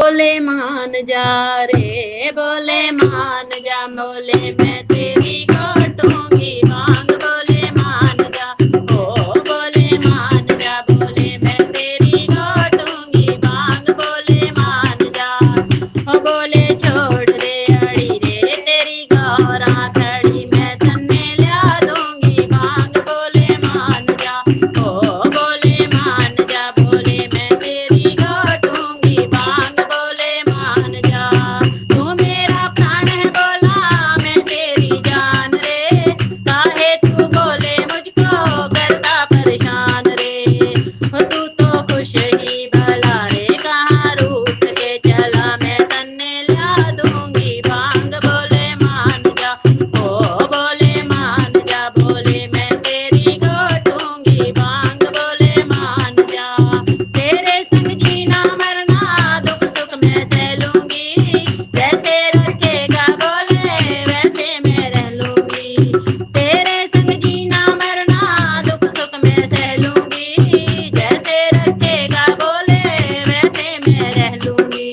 बोले मान जा रे, बोले मान जा, बोले मैं तेरी घोटूंगी भांग, बोले मान जा, ओ बोले मान जा, बोले मैं तेरी घोटूंगी भांग, बोले मान जा, ओ बोले छोड़ दे अड़ी रे तेरी गौरा खड़ी, मैं तन्ने ला दूंगी भांग, बोले मान जा, ओ बोले मान जा, बोले मैं तेरी घोटूंगी भांग, बोले मान जा, तू मेरा प्राण है बोला मैं तेरी जान रे, काहे तू बोले मुझको करता परेशान रे, तू तो खुश ही भला रे, कहाँ रूठ के चला, मैं तन्ने ला दूंगी भांग, बोले मान जा, ओ बोले मान जा, बोले मैं तेरी घोटूंगी भांग, बोले मान जा, तेरे संग जीना मरना दुख सुख मैं सह लूंगी, जैसे रखेगा बोले वैसे मैं रह लूंगी, तेरे संग जीना मरना दुख सुख मैं सह लूंगी, जैसे रखेगा बोले वैसे मैं रह लूंगी।